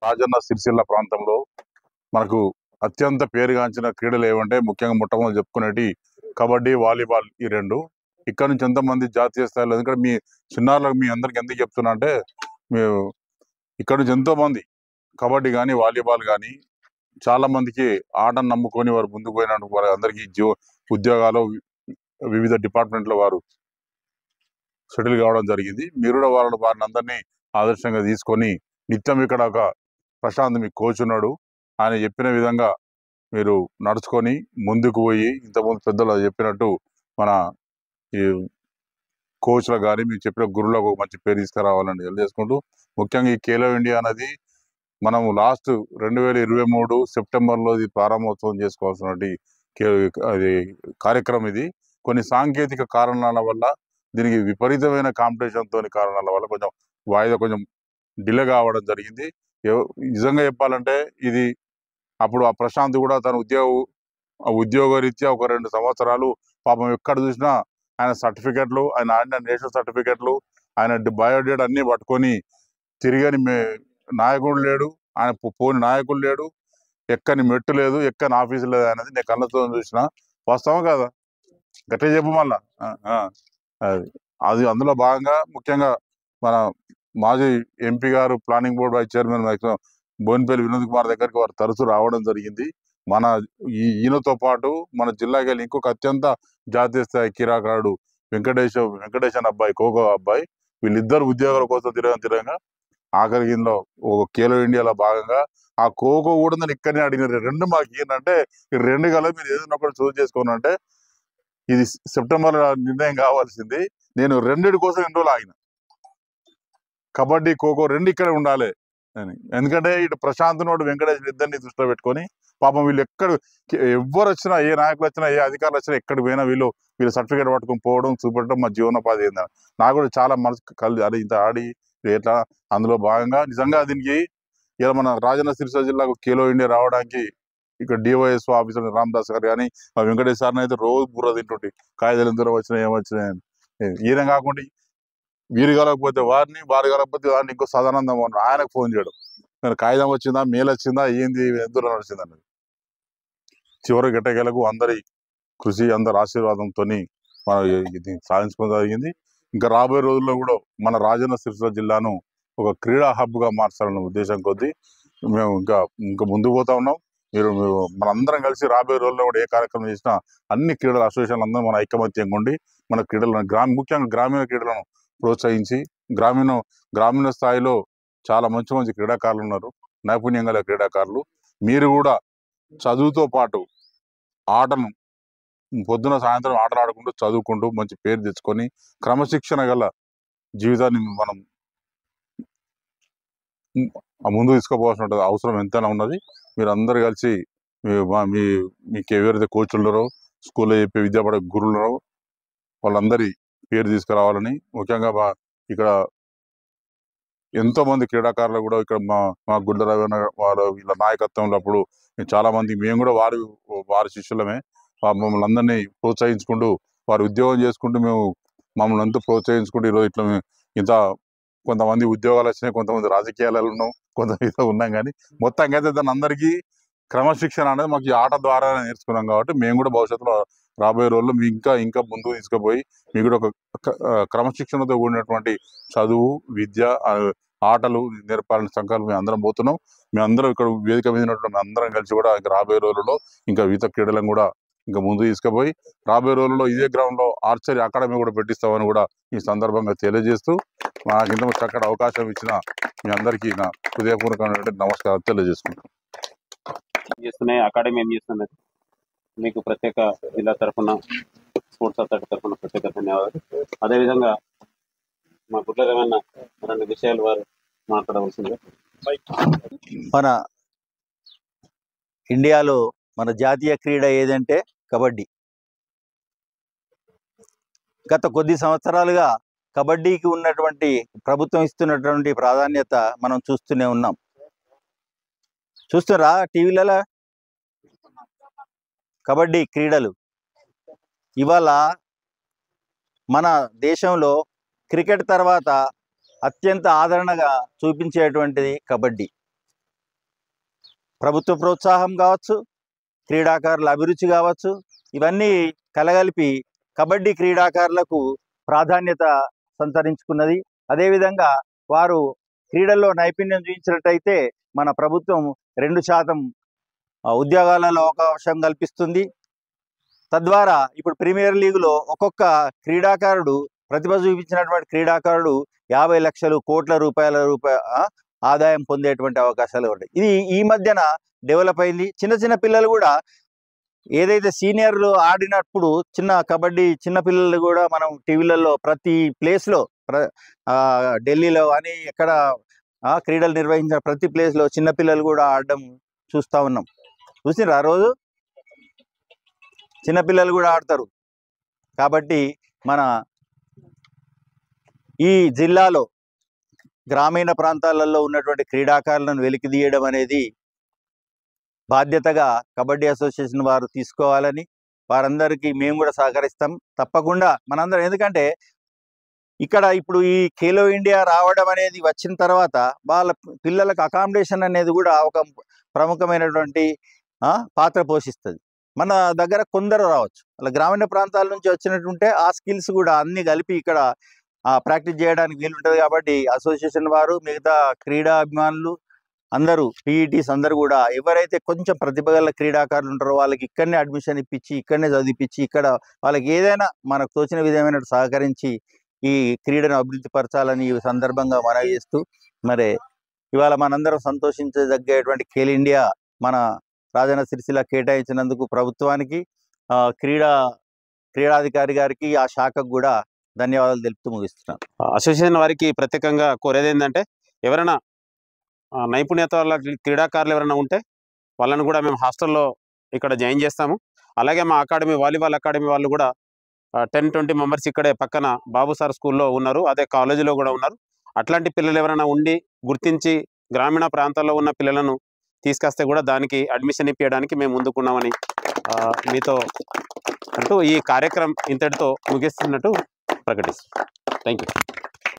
రాజన్న సిరిసిల్ల ప్రాంతంలో మనకు అత్యంత పేరుగాంచిన క్రీడలు ఏమంటే ముఖ్యంగా మొట్టమొదటి చెప్పుకునేటి కబడ్డీ, వాలీబాల్. ఈ రెండు ఇక్కడ నుంచి ఎంతమంది జాతీయ స్థాయిలో, ఎందుకంటే మీ చిన్నారులకు మీ అందరికి ఎందుకు చెప్తున్నా అంటే, మీరు ఇక్కడ నుంచి ఎంతో మంది కబడ్డీ కానీ వాలీబాల్ కానీ చాలా మందికి ఆటను నమ్ముకొని వారు ముందుకు పోయినట్టు వారి అందరికీ ఉద్యోగాలు వివిధ డిపార్ట్మెంట్లో వారు సెటిల్ కావడం జరిగింది. మీరు కూడా వారిని అందరినీ ఆదర్శంగా తీసుకొని నిత్యం ఇక్కడ ఒక ప్రశాంత్ మీ కోచ్ ఉన్నాడు, ఆయన చెప్పిన విధంగా మీరు నడుచుకొని ముందుకు పోయి ఇంతకుముందు పెద్దలు చెప్పినట్టు మన ఈ కోచ్లకు కానీ మీకు చెప్పిన గురువులకు మంచి పేరు తీసుకురావాలని తెలియజేసుకుంటూ, ముఖ్యంగా ఈ ఖేలో ఇండియా అనేది మనం లాస్ట్ 2023 సెప్టెంబర్లో ఇది ప్రారంభోత్సవం చేసుకోవాల్సినటువంటి అది కార్యక్రమం. ఇది కొన్ని సాంకేతిక కారణాల వల్ల, దీనికి విపరీతమైన కాంపిటీషన్తో కారణాల వల్ల కొంచెం వాయిదా కొంచెం డిలే కావడం జరిగింది. నిజంగా చెప్పాలంటే ఇది అప్పుడు ఆ ప్రశాంత్ కూడా తన ఉద్యోగరీత్యా ఒక 2 సంవత్సరాలు పాపం ఎక్కడ చూసినా ఆయన సర్టిఫికెట్లు, ఆయన ఆడిన నేషనల్ సర్టిఫికెట్లు, ఆయన బయోడేటా అన్ని పట్టుకొని తిరిగని నాయకుడు లేడు, ఆయన పోని నాయకుడు లేడు, ఎక్కని మెట్టు లేదు, ఎక్కని ఆఫీసు లేదు అనేది నేను కళ్ళతో చూసిన. వాస్తవం కదా, గట్టిగా చెప్పు మళ్ళా. అది అందులో భాగంగా ముఖ్యంగా మన మాజీ ఎంపీ గారు, planning board vice chairman Boinapalli Vinod Kumar దగ్గరికి వారు తరచూ రావడం జరిగింది. మన ఈయనతో పాటు మన జిల్లాకి వెళ్ళి ఇంకొక అత్యంత జాతీయ స్థాయి క్రీడాకారుడు వెంకటేశన్ అబ్బాయి, ఖోఖో అబ్బాయి, వీళ్ళిద్దరు ఉద్యోగాల కోసం తిరగంగా ఆఖరికి ఇందులో ఒక ఖేలో ఇండియాలో భాగంగా ఆ ఖోఖో కూడా నేను ఇక్కడనే అడిగిన. రెండు మాకు ఏంటంటే, ఈ 2 గల మీరు ఏదైనా ఒకటి చూస్ చేసుకోనంటే, ఇది సెప్టెంబర్ నిర్ణయం కావాల్సింది. నేను 2 కోసం ఎన్ని రోజులు ఆగిన. కబడ్డీ, ఖోఖో 2 ఇక్కడ ఉండాలి అని. ఎందుకంటే ఇటు ప్రశాంత్ నోడు వెంకటేష్ ఇద్దరిని దృష్టిలో పెట్టుకొని పాపం వీళ్ళు ఎవ్వరు వచ్చినా, ఏ నాయకులు వచ్చినా, ఏ అధికారులు వచ్చినా, ఎక్కడికి పోయినా వీళ్ళు సర్టిఫికేట్ పట్టుకొని పోవడం, చూపెట్టడం మా జీవనోపాధి ఏందని నాకు కూడా చాలా మనసు అది ఇంత ఆడి ఎట్లా. అందులో భాగంగా నిజంగా దీనికి ఇలా మన రాజన్న సిరిసిల్ల జిల్లాకు ఖేలో ఇండియా రావడానికి ఇక్కడ డివైఎస్ ఆఫీసర్ రామదాస్ గారు కానీ మా వెంకటేష్ సార్ని అయితే రోజు బుర్ర తింటుంటే కాగితాలు ఎంత వచ్చినాయి, ఏమొచ్చినాయి. ఈయన కాకుండా వీరు కలగకపోతే వారిని, వారు కలగకపోతే వారిని ఇంకో సదానందం ఆయనకు ఫోన్ చేయడం, నేను కాగితం వచ్చిందా, మెయిల్ వచ్చిందా, ఏంది, ఎందులో నడిచింది అన్నది. చివరి గట్టగలకు అందరి కృషి, అందరి ఆశీర్వాదంతో మనం ఇది సాధించుకోవడం జరిగింది. ఇంకా రాబోయే రోజుల్లో కూడా మన రాజన్న సిరిసిల్ల జిల్లాను ఒక క్రీడా హబ్గా మార్చాలన్న ఉద్దేశం కొద్దీ మేము ఇంకా ముందుకు పోతా ఉన్నాం. మీరు మనందరం కలిసి రాబోయే రోజుల్లో కూడా ఏ కార్యక్రమం చేసినా అన్ని క్రీడల అసోసియేషన్లు అందరూ మన ఐకమత్యంగా ఉండి మన క్రీడలను ముఖ్యంగా గ్రామీణ క్రీడలను ప్రోత్సహించి, గ్రామీణ స్థాయిలో చాలా మంచి క్రీడాకారులు ఉన్నారు, నైపుణ్యం గల క్రీడాకారులు. మీరు కూడా చదువుతో పాటు ఆటను పొద్దున సాయంత్రం ఆటలు ఆడుకుంటూ చదువుకుంటూ మంచి పేరు తెచ్చుకొని క్రమశిక్షణ గల జీవితాన్ని మనం ముందుకు తీసుకోవాల్సిన అవసరం ఎంతైనా ఉన్నది. మీరు అందరు కలిసి మీకు ఎవరైతే కోచ్లు ఉన్నారో, స్కూల్లో చెప్పే విద్యాపడ గురువులు ఉన్నారో వాళ్ళందరి పేరు తీసుకురావాలని, ముఖ్యంగా ఇక్కడ ఎంతో మంది క్రీడాకారులు కూడా ఇక్కడ మా గుడ్ల రవి వీళ్ళ నాయకత్వంలో అప్పుడు చాలా మంది మేము కూడా వారి శిష్యులమే. మమ్మల్ని అందరినీ ప్రోత్సహించుకుంటూ వారు ఉద్యోగం చేసుకుంటూ మమ్మల్ని అంతా ప్రోత్సహించుకుంటూ ఈరోజు ఇట్లా ఇంత కొంతమంది ఉద్యోగాలు వచ్చినాయి, కొంతమంది రాజకీయాలలో ఉన్నాం, కొంతమంది ఉన్నాం. కానీ మొత్తంగా అయితే దాని అందరికీ క్రమశిక్షణ అనేది మాకు ఈ ఆట ద్వారా నేర్చుకున్నాం. కాబట్టి మేము కూడా భవిష్యత్తులో రాబోయే రోజుల్లో ఇంకా ముందుకు తీసుకుపోయి మీకు కూడా ఒక క్రమశిక్షణతో కూడినటువంటి చదువు, విద్య, ఆటలు నేర్పాలని సంకల్పం మేము అందరం పోతున్నాం. మేము అందరం ఇక్కడ వేదిక మీద మేము అందరం కలిసి కూడా ఇంకా రాబోయే రోజుల్లో ఇంకా ఈత క్రీడలను కూడా ఇంకా ముందు తీసుకుపోయి రాబోయే రోజుల్లో ఇదే గ్రౌండ్లో ఆర్చరీ అకాడమీ కూడా పెట్టిస్తామని కూడా ఈ సందర్భంగా తెలియజేస్తూ, నాకు ఇంత చక్కటి అవకాశం ఇచ్చిన మీ అందరికీ నా హృదయపూర్వకమైనటువంటి నమస్కారం తెలియజేసుకుంటాం. అకాడమీ ఏం చేస్తున్నారు? మీకు ప్రత్యేక జిల్లా తరఫున స్పోర్ట్స్ అథారిటీ తరఫున ప్రత్యేక ధన్యవాదాలు. అదేవిధంగా మా గుడ్ల రవణ 2 విషయాలు వారు మాట్లాడవలసిందిగా. మన ఇండియాలో మన జాతీయ క్రీడ ఏదంటే కబడ్డీ. గత కొద్ది సంవత్సరాలుగా కబడ్డీకి ఉన్నటువంటి ప్రభుత్వం ఇస్తున్నటువంటి ప్రాధాన్యత మనం చూస్తూనే ఉన్నాం. చూస్తారా టీవీలలో కబడ్డీ క్రీడలు? ఇవాళ మన దేశంలో క్రికెట్ తర్వాత అత్యంత ఆదరణగా చూపించేటువంటిది కబడ్డీ. ప్రభుత్వ ప్రోత్సాహం కావచ్చు, క్రీడాకారుల అభిరుచి కావచ్చు, ఇవన్నీ కలగలిపి కబడ్డీ క్రీడాకారులకు ప్రాధాన్యత సంతరించుకున్నది. అదేవిధంగా వారు క్రీడల్లో నైపుణ్యం చూపించినట్టయితే మన ప్రభుత్వం 2% ఉద్యోగాలలో అవకాశం కల్పిస్తుంది. తద్వారా ఇప్పుడు ప్రీమియర్ లీగులో ఒక్కొక్క క్రీడాకారుడు, ప్రతిభ చూపించినటువంటి క్రీడాకారుడు 50 లక్షలు కోట్ల రూపాయల ఆదాయం పొందేటువంటి అవకాశాలు ఉంటాయి. ఇది ఈ మధ్యన డెవలప్ అయింది. చిన్న చిన్న పిల్లలు కూడా ఏదైతే సీనియర్లు ఆడినప్పుడు కబడ్డీ చిన్న పిల్లలు కూడా మనం టీవీలలో ప్రతి ప్లేస్లో ఢిల్లీలో అని ఎక్కడ క్రీడలు నిర్వహించిన ప్రతి ప్లేస్లో చిన్నపిల్లలు కూడా ఆడడం చూస్తూ ఉన్నాం. చూసిరా రోజు చిన్నపిల్లలు కూడా ఆడతారు. కాబట్టి మన ఈ జిల్లాలో గ్రామీణ ప్రాంతాలలో ఉన్నటువంటి క్రీడాకారులను వెలికితీయడం అనేది బాధ్యతగా కబడ్డీ అసోసియేషన్ వారు తీసుకోవాలని, వారందరికీ మేము కూడా సహకరిస్తాం తప్పకుండా మనందరం. ఎందుకంటే ఇక్కడ ఇప్పుడు ఈ ఖేలో ఇండియా రావడం అనేది వచ్చిన తర్వాత వాళ్ళ పిల్లలకు అకామిడేషన్ అనేది కూడా ఒక ప్రముఖమైనటువంటి పాత్ర పోషిస్తుంది. మన దగ్గర కొందరు రావచ్చు, అలా గ్రామీణ ప్రాంతాల నుంచి వచ్చినట్టుంటే ఆ స్కిల్స్ కూడా అన్ని కలిపి ఇక్కడ ప్రాక్టీస్ చేయడానికి వీలుంటుంది. కాబట్టి అసోసియేషన్ వారు, మిగతా క్రీడా అభిమానులు అందరూ, పీఈటీస్ అందరూ కూడా ఎవరైతే కొంచెం ప్రతిభ గల క్రీడాకారులు ఉంటారో వాళ్ళకి ఇక్కడనే అడ్మిషన్ ఇప్పించి, ఇక్కడనే చదివిపించి, ఇక్కడ వాళ్ళకి ఏదైనా మనకు తోచిన విధమైన సహకరించి ఈ క్రీడను అభివృద్ధి పరచాలని ఈ సందర్భంగా మనవి చేస్తూ, మరి ఇవాళ మనందరం సంతోషించదగ్గేటువంటి ఖేలో ఇండియా మన రాజన్న సిరిసిల్ల కేటాయించినందుకు ప్రభుత్వానికి, క్రీడాధికారి గారికి, ఆ శాఖకు కూడా ధన్యవాదాలు తెలుపుతూ ముగిస్తున్నాను. అసోసియేషన్ వారికి ప్రత్యేకంగా కోరేది ఏంటంటే, ఎవరైనా నైపుణ్యత వల్ల క్రీడాకారులు ఎవరైనా ఉంటే వాళ్ళని కూడా మేము హాస్టల్లో ఇక్కడ జాయిన్ చేస్తాము. అలాగే మా అకాడమీ, వాలీబాల్ అకాడమీ వాళ్ళు కూడా 10-20 మెంబర్స్ ఇక్కడే పక్కన బాబు సార్ స్కూల్లో ఉన్నారు, అదే కాలేజీలో కూడా ఉన్నారు. అట్లాంటి పిల్లలు ఎవరైనా ఉండి గుర్తించి గ్రామీణ ప్రాంతాల్లో ఉన్న పిల్లలను తీసుకొస్తే కూడా దానికి అడ్మిషన్ ఇప్పించడానికి మేము ముందుకున్నామని మీతో అంటూ ఈ కార్యక్రమం ఇంతటితో ముగిస్తున్నట్టు ప్రకటిస్తాం. Thank you.